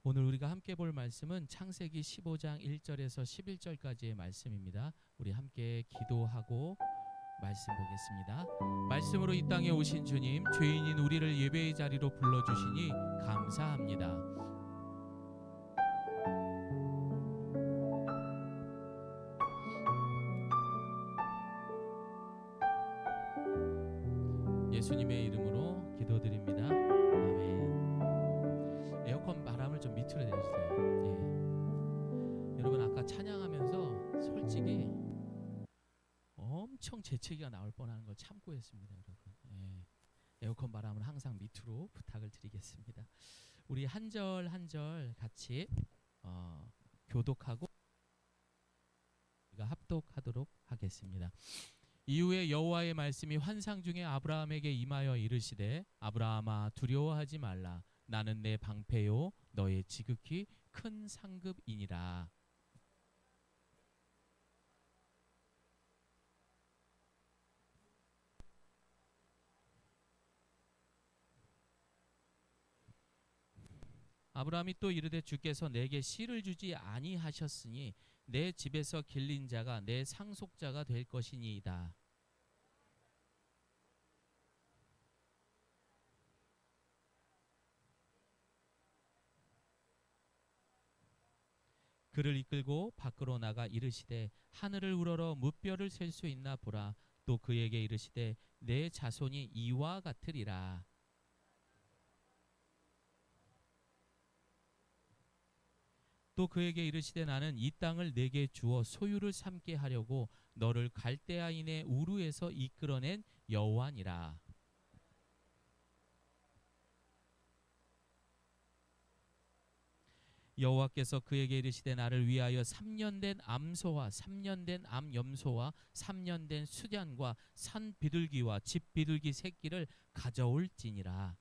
오늘 우리가 함께 볼 말씀은 창세기 15장 1절에서 11절까지의 말씀입니다. 우리 함께 기도하고 말씀 보겠습니다. 말씀으로 이 땅에 오신 주님, 죄인인 우리를 예배의 자리로 불러주시니 감사합니다. 예수님의 이름으로 기도드립니다. 아멘. 에어컨 바람을 좀 밑으로 내주세요. 여러분, 아까 찬양하면서 솔직히 엄청 재채기가 나올 뻔한 걸 참고 했습니다, 여러분. 에어컨 바람을 항상 밑으로 부탁을 드리겠습니다. 우리 한 절 한 절 같이 교독하고 우리가 합독하도록 하겠습니다. 이후에 여호와의 말씀이 환상 중에 아브라함에게 임하여 이르시되, 아브라함아 두려워하지 말라. 나는 내 방패요 너의 지극히 큰 상급이니라. 아브라함이 또 이르되, 주께서 내게 씨를 주지 아니하셨으니 내 집에서 길린 자가 내 상속자가 될 것이니이다. 그를 이끌고 밖으로 나가 이르시되, 하늘을 우러러 무뼈를 셀 수 있나 보라. 또 그에게 이르시되, 내 자손이 이와 같으리라. 또 그에게 이르시되, 나는 이 땅을 내게 주어 소유를 삼게 하려고 너를 갈대아인의 우르에서 이끌어낸 여호와니라. 여호와께서 그에게 이르시되, 나를 위하여 3년 된 암소와 3년 된 암염소와 3년 된 수잔과 산 비둘기와 집 비둘기 새끼를 가져올지니라.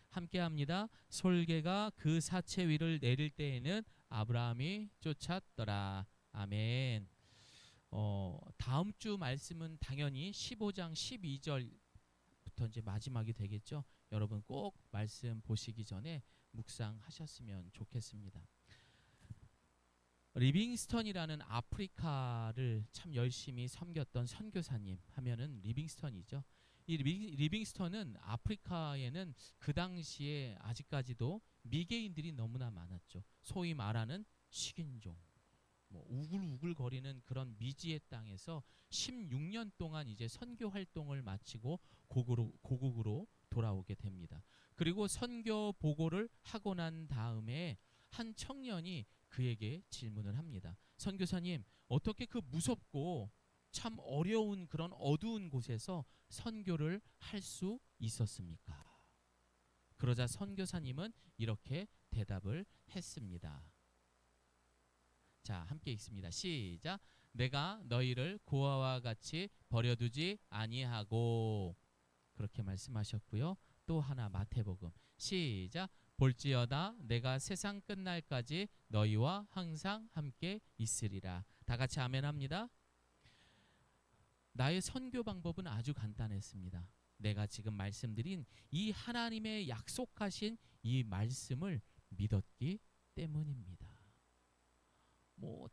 함께합니다. 솔개가 그 사체 위를 내릴 때에는 아브라함이 쫓았더라. 아멘. 다음 주 말씀은 당연히 15장 12절부터 이제 마지막이 되겠죠. 여러분 꼭 말씀 보시기 전에 묵상하셨으면 좋겠습니다. 리빙스턴이라는 아프리카를 참 열심히 섬겼던 선교사님 하면은 리빙스턴이죠. 이 리빙스턴은 아프리카에는 그 당시에 아직까지도 미개인들이 너무나 많았죠. 소위 말하는 식인종, 우글우글거리는 그런 미지의 땅에서 16년 동안 이제 선교 활동을 마치고 고국으로 돌아오게 됩니다. 그리고 선교 보고를 하고 난 다음에 한 청년이 그에게 질문을 합니다. 선교사님, 어떻게 그 무섭고 참 어려운 그런 어두운 곳에서 선교를 할 수 있었습니까? 그러자 선교사님은 이렇게 대답을 했습니다. 자, 함께 읽습니다. 시작. 내가 너희를 고아와 같이 버려두지 아니하고, 그렇게 말씀하셨고요. 또 하나 마태복음 시작. 볼지어다 내가 세상 끝날까지 너희와 항상 함께 있으리라. 다 같이 아멘 합니다. 나의 선교 방법은 아주 간단했습니다. 내가 지금 말씀드린 이 하나님의 약속하신 이 말씀을 믿었기 때문입니다.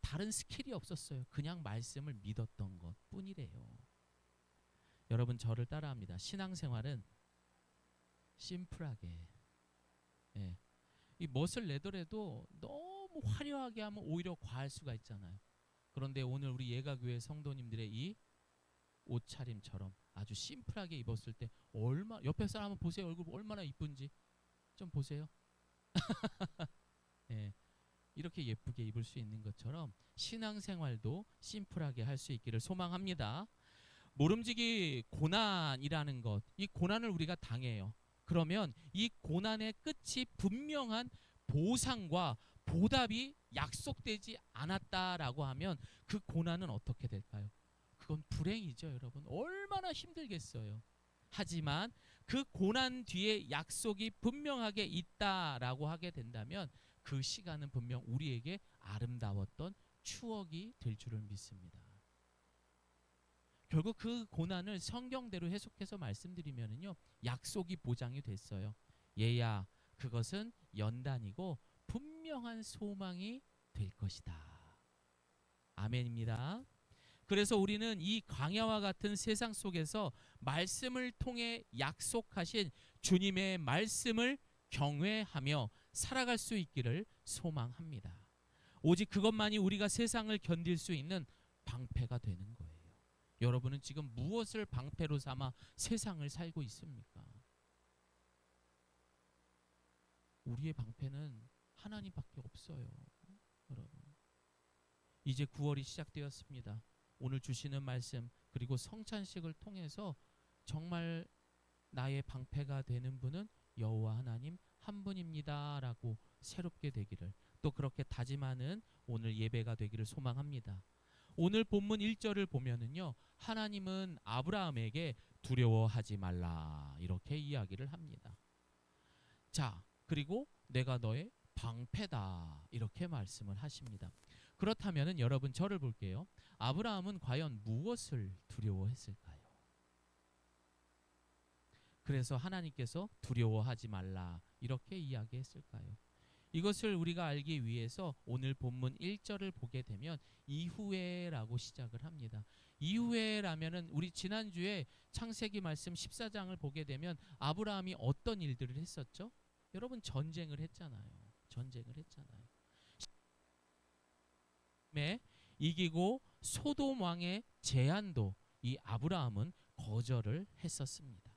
다른 스킬이 없었어요. 그냥 말씀을 믿었던 것 뿐이래요. 여러분 저를 따라합니다. 신앙생활은 심플하게, 이 멋을 내더라도 너무 화려하게 하면 오히려 과할 수가 있잖아요. 그런데 오늘 우리 예가교회 성도님들의 이 옷차림처럼 아주 심플하게 입었을 때 옆에 사람 한번 보세요. 얼굴 얼마나 이쁜지 좀 보세요. 이렇게 예쁘게 입을 수 있는 것처럼 신앙생활도 심플하게 할 수 있기를 소망합니다. 모름지기 고난이라는 것, 이 고난을 우리가 당해요. 그러면 이 고난의 끝이 분명한 보상과 보답이 약속되지 않았다라고 하면 그 고난은 어떻게 될까요? 그건 불행이죠, 여러분. 얼마나 힘들겠어요. 하지만 그 고난 뒤에 약속이 분명하게 있다라고 하게 된다면 그 시간은 분명 우리에게 아름다웠던 추억이 될 줄을 믿습니다. 결국 그 고난을 성경대로 해석해서 말씀드리면은요, 약속이 보장이 됐어요. 얘야, 그것은 연단이고 분명한 소망이 될 것이다. 아멘입니다. 그래서 우리는 이 광야와 같은 세상 속에서 말씀을 통해 약속하신 주님의 말씀을 경외하며 살아갈 수 있기를 소망합니다. 오직 그것만이 우리가 세상을 견딜 수 있는 방패가 되는 거예요. 여러분은 지금 무엇을 방패로 삼아 세상을 살고 있습니까? 우리의 방패는 하나님밖에 없어요. 여러분, 이제 9월이 시작되었습니다. 오늘 주시는 말씀 그리고 성찬식을 통해서 정말 나의 방패가 되는 분은 여호와 하나님 한 분입니다라고 새롭게 되기를, 또 그렇게 다짐하는 오늘 예배가 되기를 소망합니다. 오늘 본문 1절을 보면은요, 하나님은 아브라함에게 두려워하지 말라 이렇게 이야기를 합니다. 자, 그리고 내가 너의 방패다 이렇게 말씀을 하십니다. 그렇다면은 여러분, 저를 볼게요. 아브라함은 과연 무엇을 두려워했을까요? 그래서 하나님께서 두려워하지 말라 이렇게 이야기했을까요? 이것을 우리가 알기 위해서 오늘 본문 1절을 보게 되면 이후에라고 시작을 합니다. 이후에라면은 우리 지난주에 창세기 말씀 14장을 보게 되면 아브라함이 어떤 일들을 했었죠? 여러분, 전쟁을 했잖아요. 전쟁을 했잖아요. 이기고 소돔 왕의 제안도 이 아브라함은 거절을 했었습니다.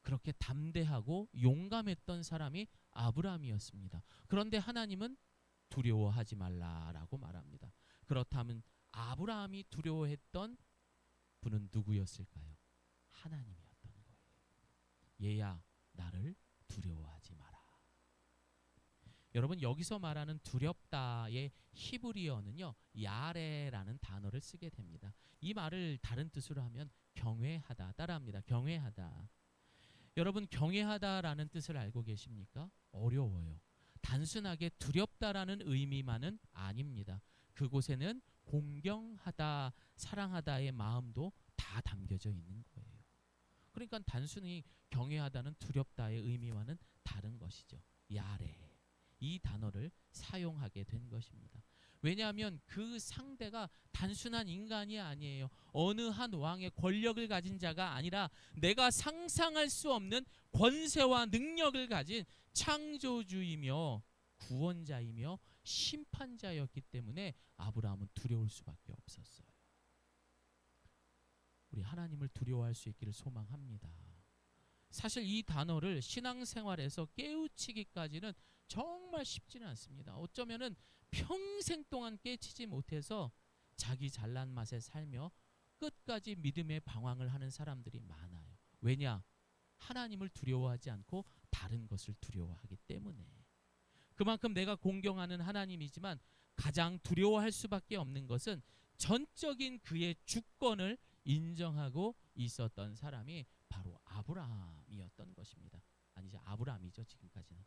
그렇게 담대하고 용감했던 사람이 아브라함이었습니다. 그런데 하나님은 두려워하지 말라라고 말합니다. 그렇다면 아브라함이 두려워했던 분은 누구였을까요? 하나님이었던 거예요. 얘야, 나를 두려워하지 마라. 여러분, 여기서 말하는 두렵다의 히브리어는요, 야레라는 단어를 쓰게 됩니다. 이 말을 다른 뜻으로 하면 경외하다, 따라합니다. 경외하다. 여러분, 경외하다라는 뜻을 알고 계십니까? 어려워요. 단순하게 두렵다라는 의미만은 아닙니다. 그곳에는 공경하다, 사랑하다의 마음도 다 담겨져 있는 거예요. 그러니까 단순히 경외하다는 두렵다의 의미와는 다른 것이죠. 야레, 이 단어를 사용하게 된 것입니다. 왜냐하면 그 상대가 단순한 인간이 아니에요. 어느 한 왕의 권력을 가진 자가 아니라 내가 상상할 수 없는 권세와 능력을 가진 창조주이며 구원자이며 심판자였기 때문에 아브라함은 두려울 수밖에 없었어요. 우리 하나님을 두려워할 수 있기를 소망합니다. 사실 이 단어를 신앙생활에서 깨우치기까지는 정말 쉽지는 않습니다. 어쩌면은 평생 동안 깨치지 못해서 자기 잘난 맛에 살며 끝까지 믿음의 방황을 하는 사람들이 많아요. 왜냐? 하나님을 두려워하지 않고 다른 것을 두려워하기 때문에. 그만큼 내가 공경하는 하나님이지만 가장 두려워할 수밖에 없는 것은 전적인 그의 주권을 인정하고 있었던 사람이 바로 아브라함이었던 것입니다. 아니죠, 아브라함이죠. 지금까지는.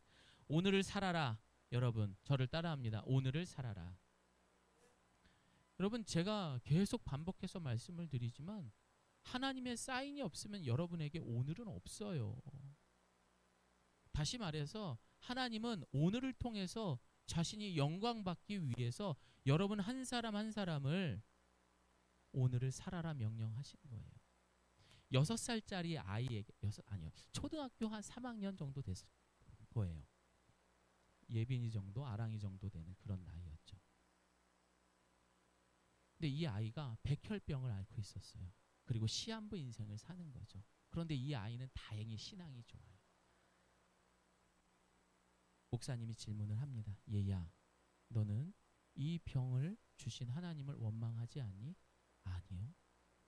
오늘을 살아라. 여러분, 저를 따라합니다. 오늘을 살아라. 여러분, 제가 계속 반복해서 말씀을 드리지만 하나님의 사인이 없으면 여러분에게 오늘은 없어요. 다시 말해서 하나님은 오늘을 통해서 자신이 영광받기 위해서 여러분 한 사람 한 사람을 오늘을 살아라 명령하신 거예요. 6살짜리 아이에게, 초등학교 한 3학년 정도 됐을 거예요. 예빈이 정도, 아랑이 정도 되는 그런 나이였죠. 근데 이 아이가 백혈병을 앓고 있었어요. 그리고 시한부 인생을 사는 거죠. 그런데 이 아이는 다행히 신앙이 좋아요. 목사님이 질문을 합니다. 얘야, 너는 이 병을 주신 하나님을 원망하지 않니? 아니요,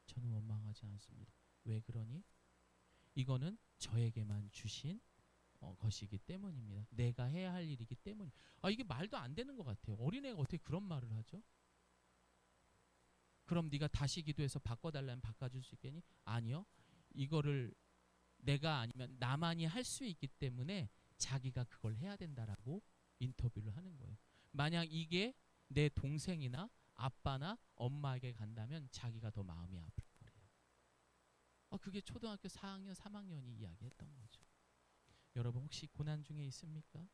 저는 원망하지 않습니다. 왜 그러니? 이거는 저에게만 주신 것이기 때문입니다. 내가 해야 할 일이기 때문이. 이게 말도 안 되는 것 같아요. 어린애가 어떻게 그런 말을 하죠? 그럼 네가 다시 기도해서 바꿔달라면 바꿔줄 수 있겠니? 아니요. 이거를 내가 아니면 나만이 할 수 있기 때문에 자기가 그걸 해야 된다라고 인터뷰를 하는 거예요. 만약 이게 내 동생이나 아빠나 엄마에게 간다면 자기가 더 마음이 아플 거예요. 그게 초등학교 4학년, 3학년이 이야기했던 거죠. 여러분 혹시 고난 중에 있습니까?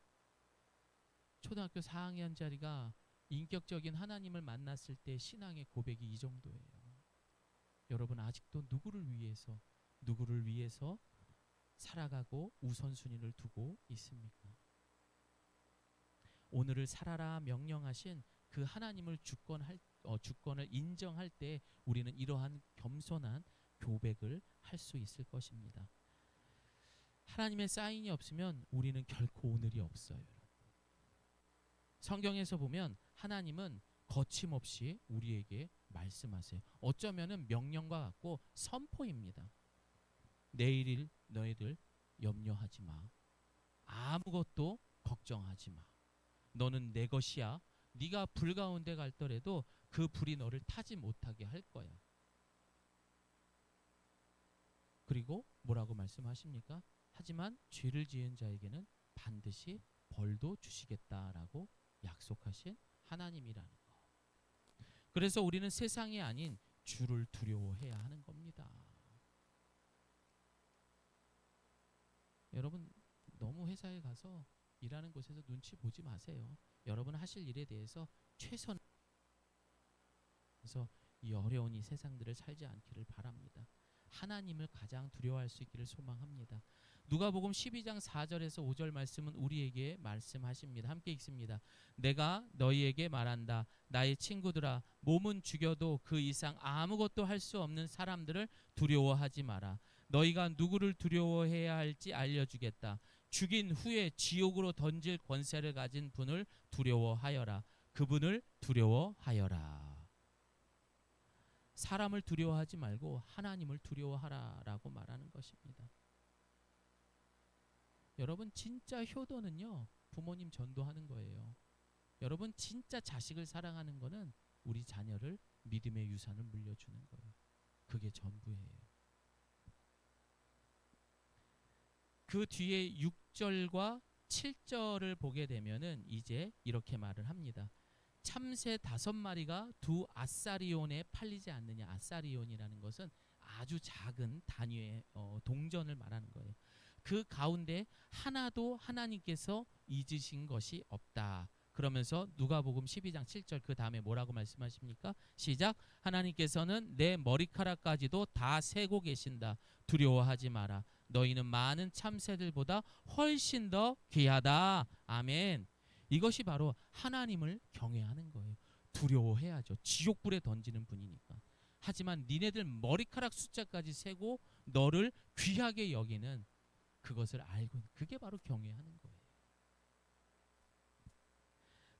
초등학교 4학년짜리가 인격적인 하나님을 만났을 때 신앙의 고백이 이 정도예요. 여러분 아직도 누구를 위해서 살아가고 우선순위를 두고 있습니까? 오늘을 살아라 명령하신 그 하나님을 주권을 인정할 때 우리는 이러한 겸손한 고백을 할 수 있을 것입니다. 하나님의 사인이 없으면 우리는 결코 오늘이 없어요. 성경에서 보면 하나님은 거침없이 우리에게 말씀하세요. 어쩌면은 명령과 같고 선포입니다. 내일일 너희들 염려하지 마. 아무것도 걱정하지 마. 너는 내 것이야. 네가 불 가운데 갈더라도 그 불이 너를 타지 못하게 할 거야. 그리고 뭐라고 말씀하십니까? 하지만 죄를 지은 자에게는 반드시 벌도 주시겠다라고 약속하신 하나님이라는 거. 그래서 우리는 세상이 아닌 주를 두려워해야 하는 겁니다. 여러분 너무 회사에 가서 일하는 곳에서 눈치 보지 마세요. 여러분 하실 일에 대해서 최선을 다해서 이 어려운 이 세상들을 살지 않기를 바랍니다. 하나님을 가장 두려워할 수 있기를 소망합니다. 누가복음 12장 4절에서 5절 말씀은 우리에게 말씀하십니다. 함께 읽습니다. 내가 너희에게 말한다. 나의 친구들아, 몸은 죽여도 그 이상 아무것도 할 수 없는 사람들을 두려워하지 마라. 너희가 누구를 두려워해야 할지 알려주겠다. 죽인 후에 지옥으로 던질 권세를 가진 분을 두려워하여라. 그분을 두려워하여라. 사람을 두려워하지 말고 하나님을 두려워하라라고 말하는 것입니다. 여러분 진짜 효도는요, 부모님 전도하는 거예요. 여러분 진짜 자식을 사랑하는 거는 우리 자녀를 믿음의 유산을 물려주는 거예요. 그게 전부예요. 그 뒤에 6절과 7절을 보게 되면은 이제 이렇게 말을 합니다. 참새 5마리가 두 아사리온에 팔리지 않느냐. 아사리온이라는 것은 아주 작은 단위의 동전을 말하는 거예요. 그 가운데 하나도 하나님께서 잊으신 것이 없다. 그러면서 누가복음 12장 7절 그 다음에 뭐라고 말씀하십니까? 시작. 하나님께서는 내 머리카락까지도 다 세고 계신다. 두려워하지 마라. 너희는 많은 참새들보다 훨씬 더 귀하다. 아멘. 이것이 바로 하나님을 경외하는 거예요. 두려워해야죠. 지옥불에 던지는 분이니까. 하지만 니네들 머리카락 숫자까지 세고 너를 귀하게 여기는 그것을 알고 있는, 그게 바로 경외하는 거예요.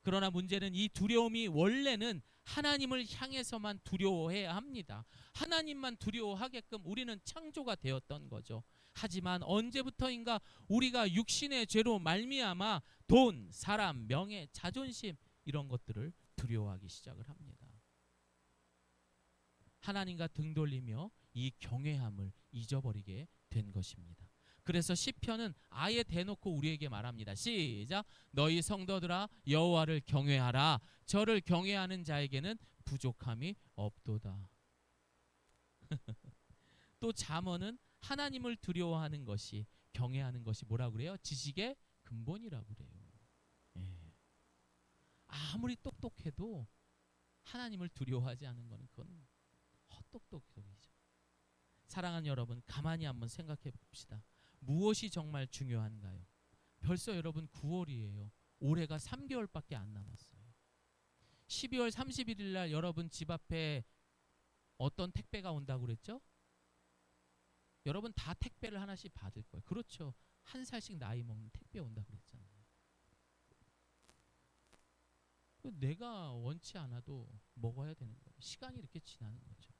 그러나 문제는 이 두려움이 원래는 하나님을 향해서만 두려워해야 합니다. 하나님만 두려워하게끔 우리는 창조가 되었던 거죠. 하지만 언제부터인가 우리가 육신의 죄로 말미암아 돈, 사람, 명예, 자존심 이런 것들을 두려워하기 시작을 합니다. 하나님과 등 돌리며 이 경외함을 잊어버리게 된 것입니다. 그래서 시편은 아예 대놓고 우리에게 말합니다. 시작. 너희 성도들아 여호와를 경외하라. 저를 경외하는 자에게는 부족함이 없도다. 또 잠언은 하나님을 두려워하는 것이, 경외하는 것이 뭐라고 그래요? 지식의 근본이라고 그래요. 예. 아무리 똑똑해도 하나님을 두려워하지 않은 것은 그건 헛똑똑이죠. 사랑하는 여러분, 가만히 한번 생각해 봅시다. 무엇이 정말 중요한가요? 벌써 여러분 9월이에요. 올해가 3개월밖에 안 남았어요. 12월 31일 날 여러분 집 앞에 어떤 택배가 온다고 그랬죠? 여러분 다 택배를 하나씩 받을 거예요. 그렇죠. 한 살씩 나이 먹는 택배 온다고 그랬잖아요. 내가 원치 않아도 먹어야 되는 거예요. 시간이 이렇게 지나는 거죠.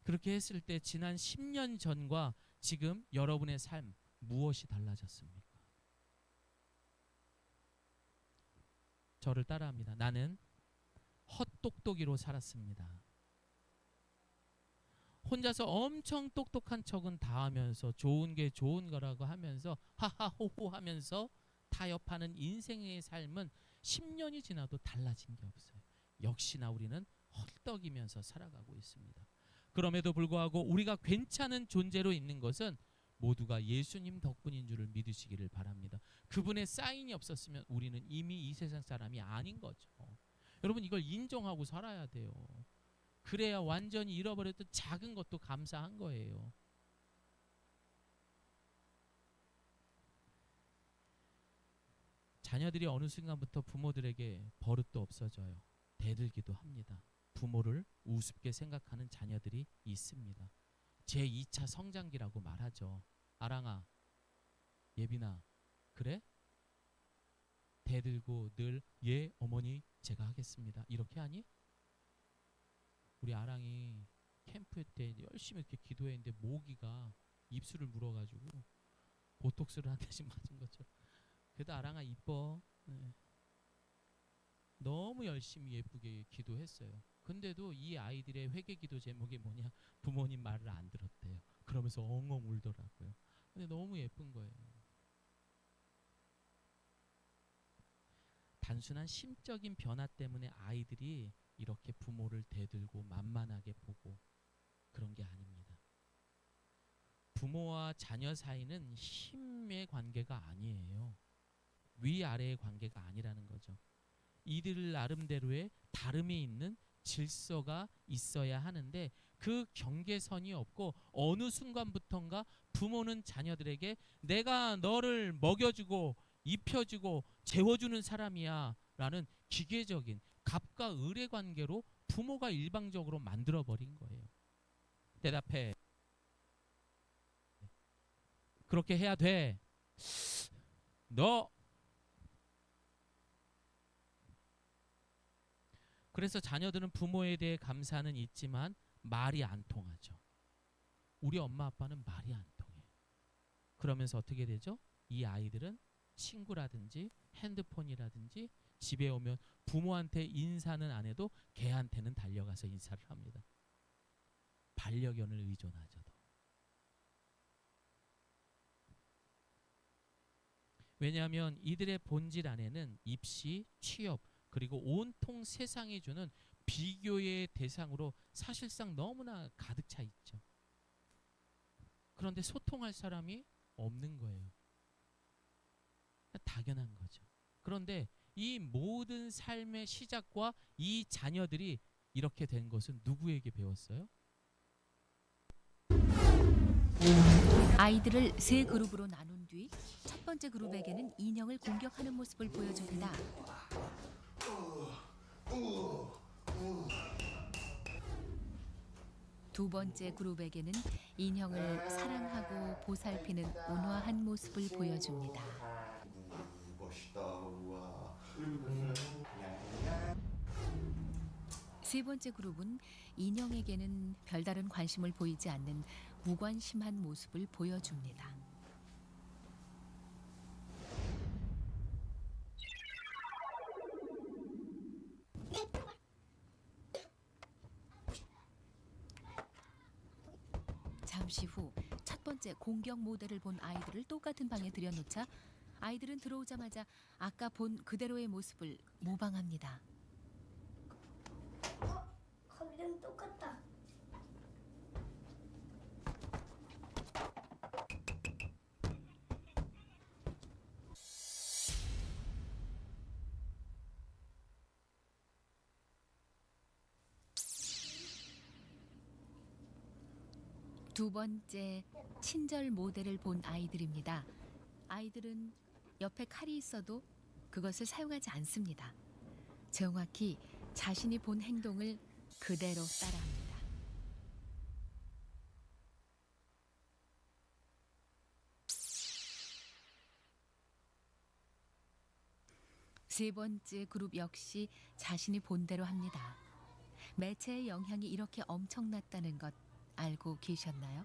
그렇게 했을 때 지난 10년 전과 지금 여러분의 삶 무엇이 달라졌습니까? 저를 따라합니다. 나는 헛똑똑이로 살았습니다. 혼자서 엄청 똑똑한 척은 다 하면서 좋은 게 좋은 거라고 하면서 하하호호 하면서 타협하는 인생의 삶은 10년이 지나도 달라진 게 없어요. 역시나 우리는 헛떡이면서 살아가고 있습니다. 그럼에도 불구하고 우리가 괜찮은 존재로 있는 것은 모두가 예수님 덕분인 줄을 믿으시기를 바랍니다. 그분의 사인이 없었으면 우리는 이미 이 세상 사람이 아닌 거죠. 여러분, 이걸 인정하고 살아야 돼요. 그래야 완전히 잃어버렸던 작은 것도 감사한 거예요. 자녀들이 어느 순간부터 부모들에게 버릇도 없어져요. 대들기도 합니다. 부모를 우습게 생각하는 자녀들이 있습니다. 제2차 성장기라고 말하죠. 아랑아, 예빈아, 그래? 대들고 늘 예, 어머니 제가 하겠습니다. 이렇게 하니? 우리 아랑이 캠프 때 열심히 이렇게 기도했는데 모기가 입술을 물어가지고 보톡스를 한 대씩 맞은 것처럼. 그래도 아랑아 이뻐. 네. 너무 열심히 예쁘게 기도했어요. 근데도 이 아이들의 회개기도 제목이 뭐냐? 부모님 말을 안 들었대요. 그러면서 엉엉 울더라고요. 근데 너무 예쁜 거예요. 단순한 심적인 변화 때문에 아이들이 이렇게 부모를 대들고 만만하게 보고 그런 게 아닙니다. 부모와 자녀 사이는 힘의 관계가 아니에요. 위아래의 관계가 아니라는 거죠. 이들 나름대로의 다름이 있는 질서가 있어야 하는데 그 경계선이 없고 어느 순간부턴가 부모는 자녀들에게 내가 너를 먹여주고 입혀주고 재워주는 사람이야 라는 기계적인 갑과 을의 관계로 부모가 일방적으로 만들어버린 거예요. 대답해. 그렇게 해야 돼. 너. 그래서 자녀들은 부모에 대해 감사는 있지만 말이 안 통하죠. 우리 엄마 아빠는 말이 안 통해요. 그러면서 어떻게 되죠? 이 아이들은 친구라든지 핸드폰이라든지 집에 오면 부모한테 인사는 안 해도 걔한테는 달려가서 인사를 합니다. 반려견을 의존하죠. 왜냐하면 이들의 본질 안에는 입시, 취업, 그리고 온통 세상이 주는 비교의 대상으로 사실상 너무나 가득 차 있죠. 그런데 소통할 사람이 없는 거예요. 당연한 거죠. 그런데 이 모든 삶의 시작과 이 자녀들이 이렇게 된 것은 누구에게 배웠어요? 아이들을 세 그룹으로 나눈 뒤 첫 번째 그룹에게는 인형을 공격하는 모습을 보여줍니다. 두 번째 그룹에게는 인형을 사랑하고 보살피는 온화한 모습을 보여줍니다. 멋있다. 우와. 세 번째 그룹은 인형에게는 별다른 관심을 보이지 않는 무관심한 모습을 보여줍니다. 잠시 후 첫 번째 공격 모델을 본 아이들을 똑같은 방에 들여놓자 아이들은 들어오자마자 아까 본 그대로의 모습을 모방합니다. 거기랑 똑같다. 두 번째 친절 모델을 본 아이들입니다. 아이들은 옆에 칼이 있어도 그것을 사용하지 않습니다. 정확히 자신이 본 행동을 그대로 따라합니다. 세 번째 그룹 역시 자신이 본 대로 합니다. 매체의 영향이 이렇게 엄청났다는 것 알고 계셨나요?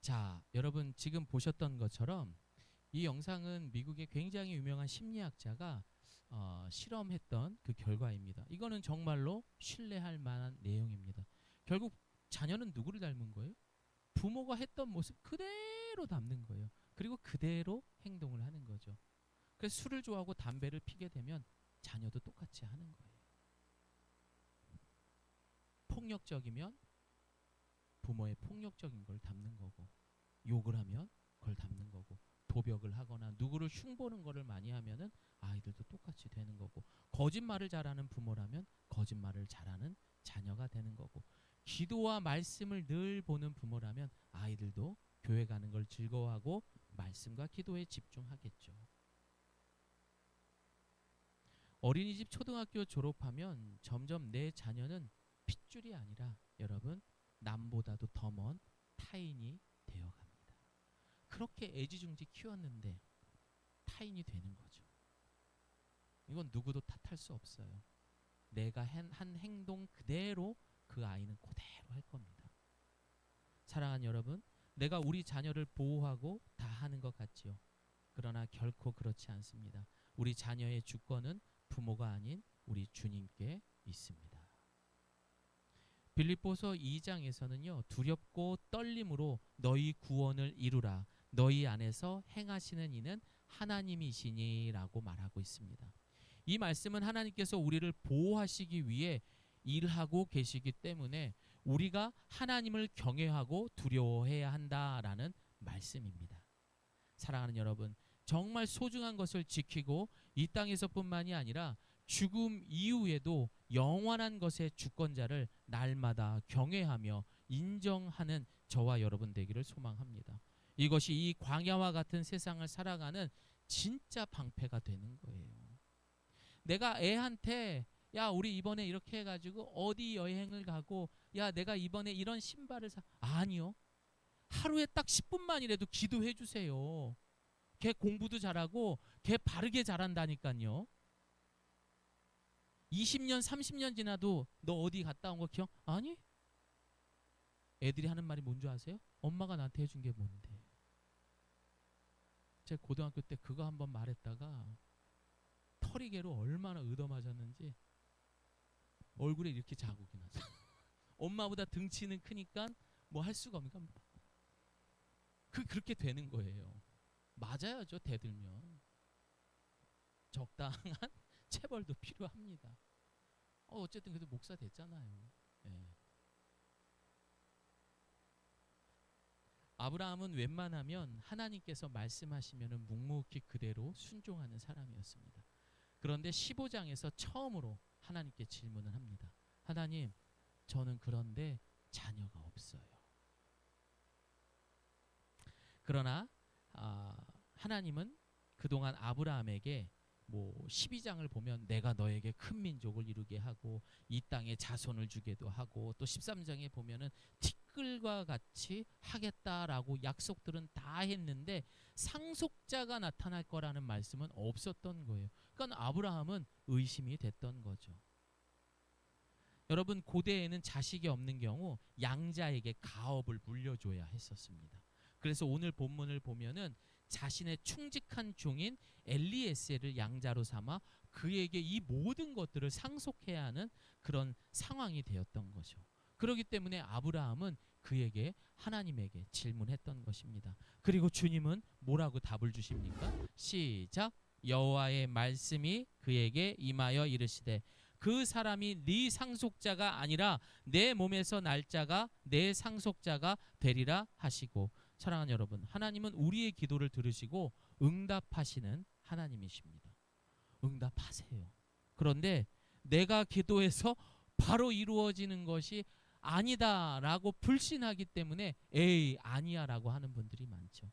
자, 여러분 지금 보셨던 것처럼 이 영상은 미국의 굉장히 유명한 심리학자가 실험했던 그 결과입니다. 이거는 정말로 신뢰할 만한 내용입니다. 결국 자녀는 누구를 닮은 거예요? 부모가 했던 모습 그대로 담는 거예요. 그리고 그대로 행동을 하는 거죠. 그래서 술을 좋아하고 담배를 피게 되면 자녀도 똑같이 하는 거예요. 폭력적이면 부모의 폭력적인 걸 담는 거고, 욕을 하면 그걸 담는 거고, 도벽을 하거나 누구를 흉보는 거를 많이 하면은 아이들도 똑같이 되는 거고, 거짓말을 잘하는 부모라면 거짓말을 잘하는 자녀가 되는 거고, 기도와 말씀을 늘 보는 부모라면 아이들도 교회 가는 걸 즐거워하고 말씀과 기도에 집중하겠죠. 어린이집 초등학교 졸업하면 점점 내 자녀는 핏줄이 아니라 여러분 남보다도 더 먼 타인이 되어갑니다. 그렇게 애지중지 키웠는데 타인이 되는 거죠. 이건 누구도 탓할 수 없어요. 내가 한 행동 그대로 그 아이는 그대로 할 겁니다. 사랑하는 여러분, 내가 우리 자녀를 보호하고 다 하는 것 같지요. 그러나 결코 그렇지 않습니다. 우리 자녀의 주권은 부모가 아닌 우리 주님께 있습니다. 빌립보서 2장에서는요. 두렵고 떨림으로 너희 구원을 이루라. 너희 안에서 행하시는 이는 하나님이시니라고 말하고 있습니다. 이 말씀은 하나님께서 우리를 보호하시기 위해 일하고 계시기 때문에 우리가 하나님을 경외하고 두려워해야 한다라는 말씀입니다. 사랑하는 여러분, 정말 소중한 것을 지키고 이 땅에서뿐만이 아니라 죽음 이후에도 영원한 것의 주권자를 날마다 경외하며 인정하는 저와 여러분 되기를 소망합니다. 이것이 이 광야와 같은 세상을 살아가는 진짜 방패가 되는 거예요. 내가 애한테 야 우리 이번에 이렇게 해가지고 어디 여행을 가고 야 내가 이번에 이런 신발을 사, 아니요. 하루에 딱 10분만이라도 기도해 주세요. 걔 공부도 잘하고 걔 바르게 잘한다니까요. 20년 30년 지나도 너 어디 갔다 온 거 기억? 아니? 애들이 하는 말이 뭔지 아세요? 엄마가 나한테 해준 게 뭔데? 제 고등학교 때 그거 한번 말했다가 털이개로 얼마나 얻어맞았는지 얼굴에 이렇게 자국이 나서 엄마보다 등치는 크니까 뭐 할 수가 없으니까 그렇게 되는 거예요. 맞아야죠. 대들면 적당한 체벌도 필요합니다. 어쨌든 그래도 목사 됐잖아요. 예. 아브라함은 웬만하면 하나님께서 말씀하시면 묵묵히 그대로 순종하는 사람이었습니다. 그런데 15장에서 처음으로 하나님께 질문을 합니다. 하나님, 저는 그런데 자녀가 없어요. 그러나 하나님은 그동안 아브라함에게 뭐 12장을 보면 내가 너에게 큰 민족을 이루게 하고 이 땅에 자손을 주게도 하고 또 13장에 보면은 티끌과 같이 하겠다라고 약속들은 다 했는데 상속자가 나타날 거라는 말씀은 없었던 거예요. 그러니까 아브라함은 의심이 됐던 거죠. 여러분 고대에는 자식이 없는 경우 양자에게 가업을 물려줘야 했었습니다. 그래서 오늘 본문을 보면은 자신의 충직한 종인 엘리에셀을 양자로 삼아 그에게 이 모든 것들을 상속해야 하는 그런 상황이 되었던 거죠. 그렇기 때문에 아브라함은 그에게 하나님에게 질문했던 것입니다. 그리고 주님은 뭐라고 답을 주십니까? 시작. 여호와의 말씀이 그에게 임하여 이르시되 그 사람이 네 상속자가 아니라 내 몸에서 날 자가 내 상속자가 되리라 하시고. 사랑하는 여러분, 하나님은 우리의 기도를 들으시고 응답하시는 하나님이십니다. 응답하세요. 그런데 내가 기도해서 바로 이루어지는 것이 아니다라고 불신하기 때문에 에이 아니야라고 하는 분들이 많죠.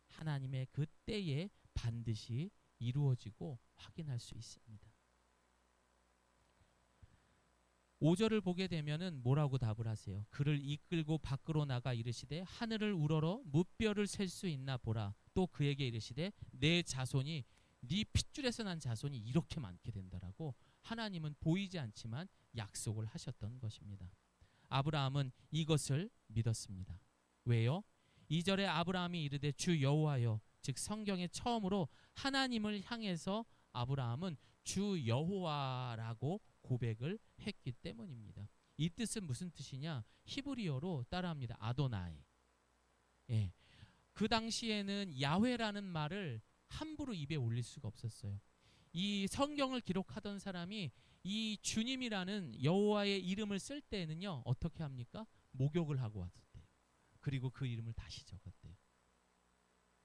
하나님의 그 때에 반드시 이루어지고 확인할 수 있습니다. 5절을 보게 되면은 뭐라고 답을 하세요? 그를 이끌고 밖으로 나가 이르시되 하늘을 우러러 무뼈를 셀 수 있나 보라. 또 그에게 이르시되 내 자손이 네 핏줄에서 난 자손이 이렇게 많게 된다라고 하나님은 보이지 않지만 약속을 하셨던 것입니다. 아브라함은 이것을 믿었습니다. 왜요? 2절에 아브라함이 이르되 주 여호와여, 즉 성경에 처음으로 하나님을 향해서 아브라함은 주 여호와라고 고백을 했기 때문입니다. 이 뜻은 무슨 뜻이냐? 히브리어로 따라합니다. 아도나이. 예. 그 당시에는 야훼라는 말을 함부로 입에 올릴 수가 없었어요. 이 성경을 기록하던 사람이 이 주님이라는 여호와의 이름을 쓸 때에는요 어떻게 합니까? 목욕을 하고 왔었대요. 그리고 그 이름을 다시 적었대요.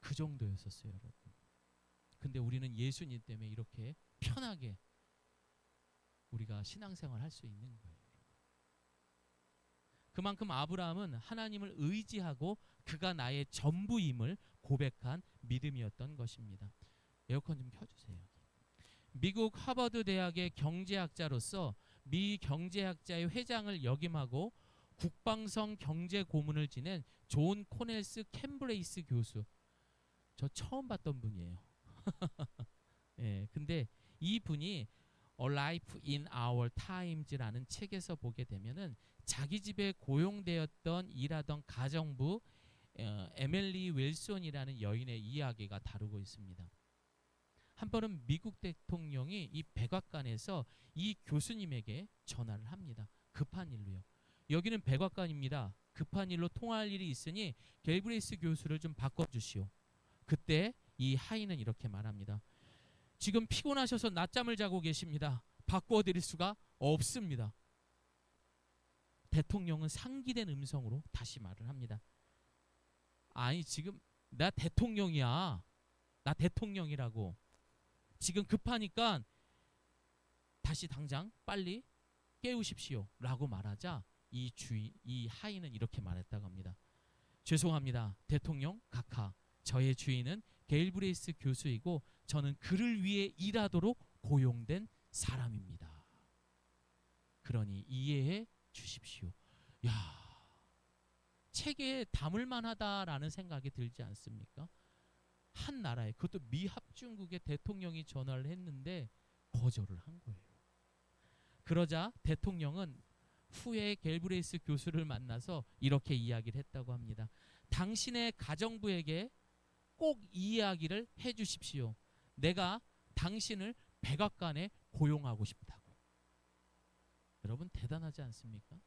그 정도였었어요, 여러분. 근데 우리는 예수님 때문에 이렇게 편하게 우리가 신앙생활 할 수 있는 거예요. 그만큼 아브라함은 하나님을 의지하고 그가 나의 전부임을 고백한 믿음이었던 것입니다. 에어컨 좀 켜주세요. 미국 하버드 대학의 경제학자로서 미 경제학자의 회장을 역임하고 국방성 경제 고문을 지낸 존 코넬스 캠브레이스 교수. 저 처음 봤던 분이에요. 예, 근데 이 분이 A Life in Our Times라는 책에서 보게 되면은 자기 집에 고용되었던 일하던 가정부 에밀리 윌손이라는 여인의 이야기가 다루고 있습니다. 한 번은 미국 대통령이 이 백악관에서 이 교수님에게 전화를 합니다. 급한 일로요. 여기는 백악관입니다. 급한 일로 통화할 일이 있으니 갤브레이스 교수를 좀 바꿔주시오. 그때 이 하인은 이렇게 말합니다. 지금 피곤하셔서 낮잠을 자고 계십니다. 바꿔드릴 수가 없습니다. 대통령은 상기된 음성으로 다시 말을 합니다. 아니 지금 나 대통령이야. 나 대통령이라고. 지금 급하니까 다시 당장 빨리 깨우십시오 라고 말하자 이 하인은 이렇게 말했다고 합니다. 죄송합니다. 대통령 각하. 저의 주인은 게일브레이스 교수이고 저는 그를 위해 일하도록 고용된 사람입니다. 그러니 이해해 주십시오. 야, 책에 담을 만하다라는 생각이 들지 않습니까? 한 나라에, 그것도 미합중국의 대통령이 전화를 했는데 거절을 한 거예요. 그러자 대통령은 후에 갤브레이스 교수를 만나서 이렇게 이야기를 했다고 합니다. 당신의 가정부에게 꼭 이 이야기를 해주십시오. 내가 당신을 백악관에 고용하고 싶다고. 여러분 대단하지 않습니까?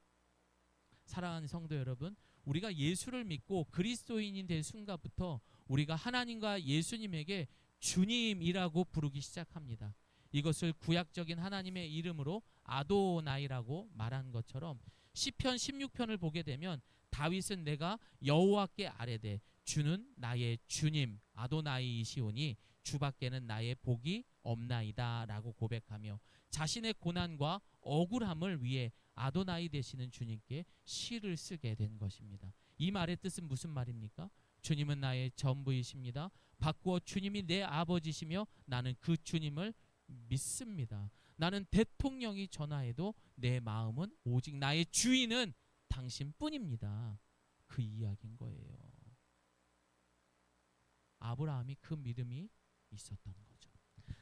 사랑하는 성도 여러분, 우리가 예수를 믿고 그리스도인이 된 순간부터 우리가 하나님과 예수님에게 주님이라고 부르기 시작합니다. 이것을 구약적인 하나님의 이름으로 아도나이라고 말한 것처럼 시편 16편을 보게 되면 다윗은 내가 여호와께 아뢰되 주는 나의 주님 아도나이이시오니 주밖에는 나의 복이 없나이다 라고 고백하며 자신의 고난과 억울함을 위해 아도나이 되시는 주님께 시를 쓰게 된 것입니다. 이 말의 뜻은 무슨 말입니까? 주님은 나의 전부이십니다. 바꾸어 주님이 내 아버지시며 나는 그 주님을 믿습니다. 나는 대통령이 전화해도 내 마음은 오직 나의 주인은 당신뿐입니다. 그 이야기인 거예요. 아브라함이 그 믿음이 있었던 거죠.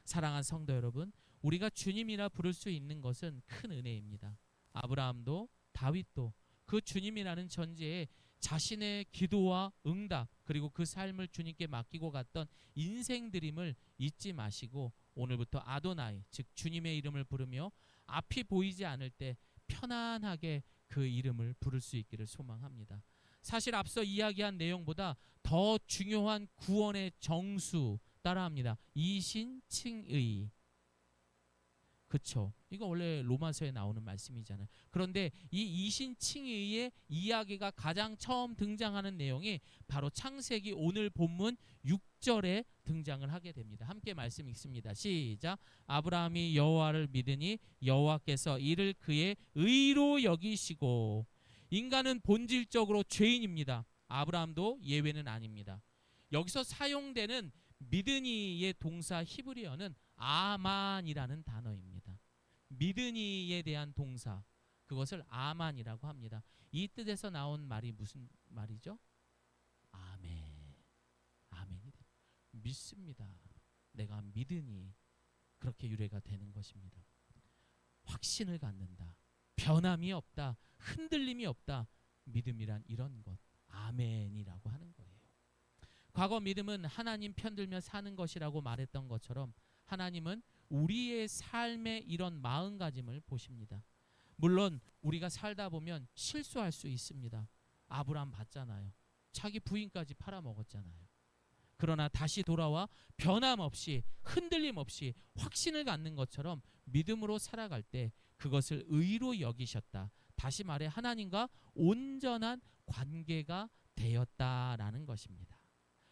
사랑하는 성도 여러분, 우리가 주님이라 부를 수 있는 것은 큰 은혜입니다. 아브라함도 다윗도 그 주님이라는 전제에 자신의 기도와 응답 그리고 그 삶을 주님께 맡기고 갔던 인생드림을 잊지 마시고 오늘부터 아도나이 즉 주님의 이름을 부르며 앞이 보이지 않을 때 편안하게 그 이름을 부를 수 있기를 소망합니다. 사실 앞서 이야기한 내용보다 더 중요한 구원의 정수 따라합니다. 이신칭의. 그쵸? 이거 원래 로마서에 나오는 말씀이잖아요. 그런데 이 이신칭의의 이야기가 가장 처음 등장하는 내용이 바로 창세기 오늘 본문 6절에 등장을 하게 됩니다. 함께 말씀 읽습니다. 시작. 아브라함이 여호와를 믿으니 여호와께서 이를 그의 의로 여기시고. 인간은 본질적으로 죄인입니다. 아브라함도 예외는 아닙니다. 여기서 사용되는 믿으니의 동사 히브리어는 아만이라는 단어입니다. 믿으니에 대한 동사, 그것을 아만이라고 합니다. 이 뜻에서 나온 말이 무슨 말이죠? 아멘. 아멘이 믿습니다. 내가 믿으니 그렇게 유래가 되는 것입니다. 확신을 갖는다. 변함이 없다. 흔들림이 없다. 믿음이란 이런 것. 아멘이라고 하는 거예요. 과거 믿음은 하나님 편들며 사는 것이라고 말했던 것처럼 하나님은 우리의 삶의 이런 마음가짐을 보십니다. 물론 우리가 살다 보면 실수할 수 있습니다. 아브라함 봤잖아요. 자기 부인까지 팔아먹었잖아요. 그러나 다시 돌아와 변함없이 흔들림 없이 확신을 갖는 것처럼 믿음으로 살아갈 때 그것을 의로 여기셨다. 다시 말해 하나님과 온전한 관계가 되었다라는 것입니다.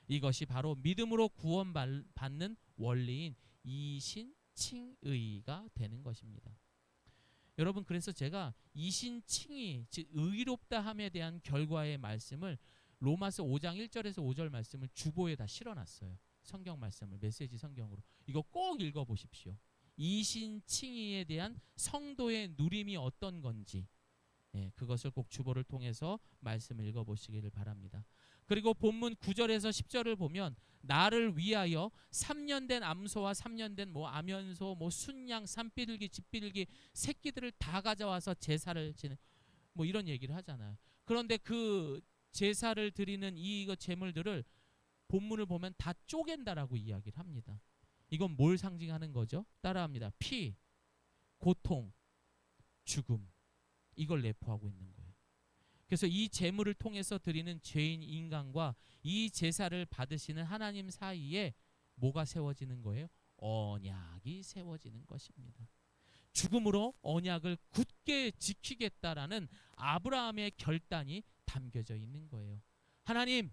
이것이 바로 믿음으로 구원받는 원리인 이신칭의가 되는 것입니다. 여러분, 그래서 제가 이신칭의, 즉 의롭다함에 대한 결과의 말씀을 로마서 5장 1절에서 5절 말씀을 주보에다 실어놨어요. 성경 말씀을 메시지 성경으로. 이거 꼭 읽어보십시오. 이신칭의에 대한 성도의 누림이 어떤 건지, 그것을 꼭 주보를 통해서 말씀을 읽어보시기를 바랍니다. 그리고 본문 9절에서 10절을 보면 나를 위하여 3년 된 암소와 3년 된 뭐 암연소, 뭐 순양, 산비둘기, 집비둘기 새끼들을 다 가져와서 제사를 지는 뭐 이런 얘기를 하잖아요. 그런데 그 제사를 드리는 이거 제물들을 본문을 보면 다 쪼갠다라고 이야기를 합니다. 이건 뭘 상징하는 거죠? 따라합니다. 피, 고통, 죽음, 이걸 내포하고 있는 거예요. 그래서 이 제물을 통해서 드리는 죄인 인간과 이 제사를 받으시는 하나님 사이에 뭐가 세워지는 거예요? 언약이 세워지는 것입니다. 죽음으로 언약을 굳게 지키겠다라는 아브라함의 결단이 담겨져 있는 거예요. 하나님,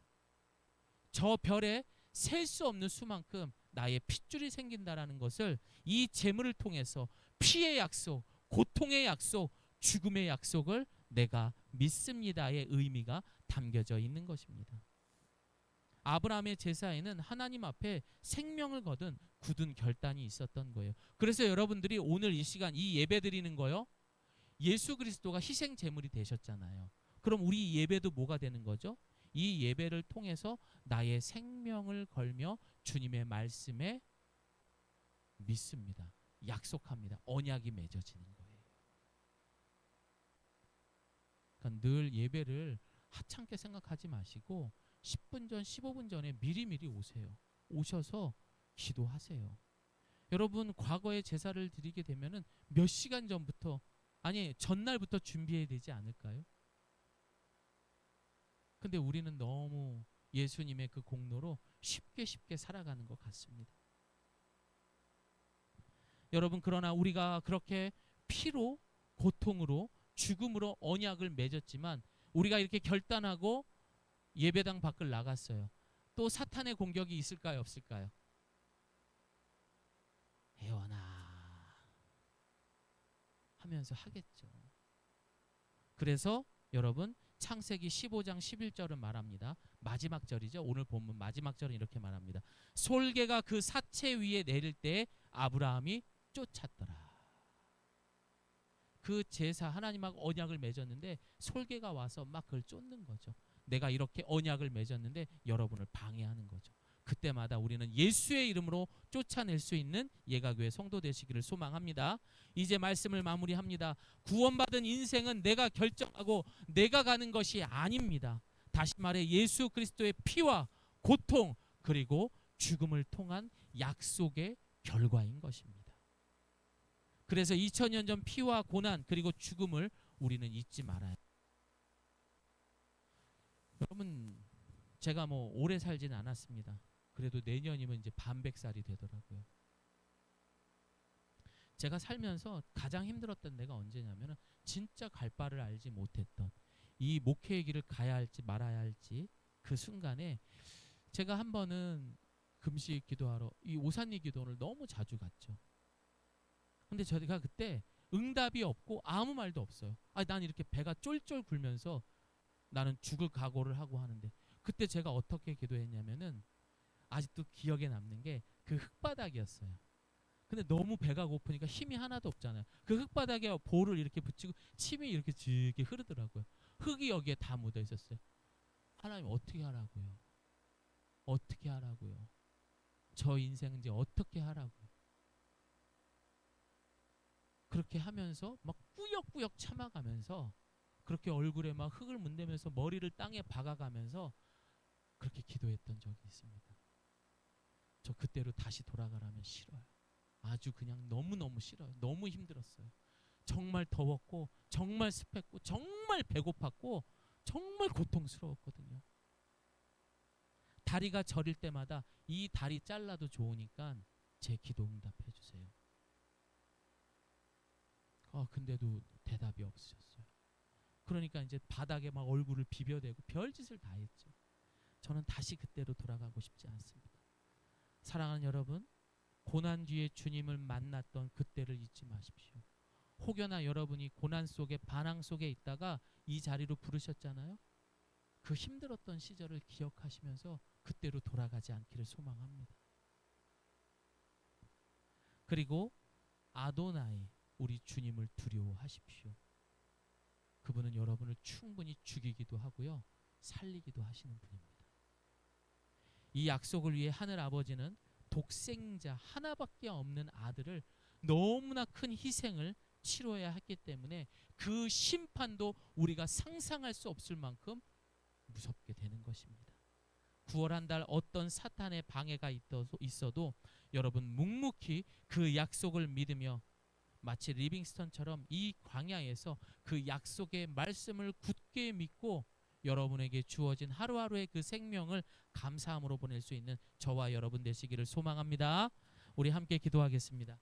저 별에 셀 수 없는 수만큼 나의 핏줄이 생긴다라는 것을 이 제물을 통해서 피의 약속, 고통의 약속, 죽음의 약속을 내가 믿습니다의 의미가 담겨져 있는 것입니다. 아브라함의 제사에는 하나님 앞에 생명을 거둔 굳은 결단이 있었던 거예요. 그래서 여러분들이 오늘 이 시간 이 예배 드리는 거요, 예수 그리스도가 희생 제물이 되셨잖아요. 그럼 우리 예배도 뭐가 되는 거죠? 이 예배를 통해서 나의 생명을 걸며 주님의 말씀에 믿습니다. 약속합니다. 언약이 맺어지는 거예요. 그러니까 늘 예배를 하찮게 생각하지 마시고 10분 전, 15분 전에 미리미리 오세요. 오셔서 기도하세요. 여러분, 과거에 제사를 드리게 되면은 몇 시간 전부터, 아니 전날부터 준비해야 되지 않을까요? 근데 우리는 너무 예수님의 그 공로로 쉽게 살아가는 것 같습니다. 여러분, 그러나 우리가 그렇게 피로, 고통으로, 죽음으로 언약을 맺었지만 우리가 이렇게 결단하고 예배당 밖을 나갔어요. 또 사탄의 공격이 있을까요, 없을까요? 애원아 하면서 하겠죠. 그래서 여러분, 창세기 15장 11절은 말합니다. 마지막 절이죠. 오늘 본문 마지막 절은 이렇게 말합니다. 솔개가 그 사체 위에 내릴 때 아브라함이 쫓았더라. 그 제사, 하나님하고 언약을 맺었는데 솔개가 와서 막 그걸 쫓는 거죠. 내가 이렇게 언약을 맺었는데 여러분을 방해하는 거죠. 그때마다 우리는 예수의 이름으로 쫓아낼 수 있는 예가교회 성도 되시기를 소망합니다. 이제 말씀을 마무리합니다. 구원받은 인생은 내가 결정하고 내가 가는 것이 아닙니다. 다시 말해 예수 그리스도의 피와 고통 그리고 죽음을 통한 약속의 결과인 것입니다. 그래서 2000년 전 피와 고난 그리고 죽음을 우리는 잊지 말아요. 여러분, 제가 뭐 오래 살지는 않았습니다. 그래도 내년이면 이제 반백살이 되더라고요. 제가 살면서 가장 힘들었던 때가 언제냐면은 진짜 갈 바를 알지 못했던, 이 목회의 길을 가야 할지 말아야 할지 그 순간에 제가 한 번은 금식 기도하러 이 오산리 기도원을 너무 자주 갔죠. 근데 저희가 그때 응답이 없고 아무 말도 없어요. 난 이렇게 배가 쫄쫄 굴면서 나는 죽을 각오를 하고 하는데, 그때 제가 어떻게 기도했냐면은 아직도 기억에 남는 게 그 흙바닥이었어요. 근데 너무 배가 고프니까 힘이 하나도 없잖아요. 그 흙바닥에 볼을 이렇게 붙이고 침이 이렇게 쥐게 흐르더라고요. 흙이 여기에 다 묻어 있었어요. 하나님, 어떻게 하라고요? 어떻게 하라고요? 저 인생 이제 어떻게 하라고요? 그렇게 하면서 막 꾸역꾸역 참아가면서 그렇게 얼굴에 막 흙을 문대면서 머리를 땅에 박아가면서 그렇게 기도했던 적이 있습니다. 저 그때로 다시 돌아가라면 싫어요. 아주 그냥 너무너무 싫어요. 너무 힘들었어요. 정말 더웠고 정말 습했고 정말 배고팠고 정말 고통스러웠거든요. 다리가 저릴 때마다 이 다리 잘라도 좋으니까 제 기도 응답해 주세요. 근데도 대답이 없으셨어요. 그러니까 이제 바닥에 막 얼굴을 비벼대고 별짓을 다 했죠. 저는 다시 그때로 돌아가고 싶지 않습니다. 사랑하는 여러분, 고난 뒤에 주님을 만났던 그때를 잊지 마십시오. 혹여나 여러분이 고난 속에 반항 속에 있다가 이 자리로 부르셨잖아요. 그 힘들었던 시절을 기억하시면서 그때로 돌아가지 않기를 소망합니다. 그리고 아도나이, 우리 주님을 두려워하십시오. 그분은 여러분을 충분히 죽이기도 하고요, 살리기도 하시는 분입니다. 이 약속을 위해 하늘 아버지는 독생자 하나밖에 없는 아들을 너무나 큰 희생을 치러야 했기 때문에 그 심판도 우리가 상상할 수 없을 만큼 무섭게 되는 것입니다. 구원한달 어떤 사탄의 방해가 있어도 여러분 묵묵히 그 약속을 믿으며 마치 리빙스턴처럼 이 광야에서 그 약속의 말씀을 굳게 믿고 여러분에게 주어진 하루하루의 그 생명을 감사함으로 보낼 수 있는 저와 여러분 되시기를 소망합니다. 우리 함께 기도하겠습니다.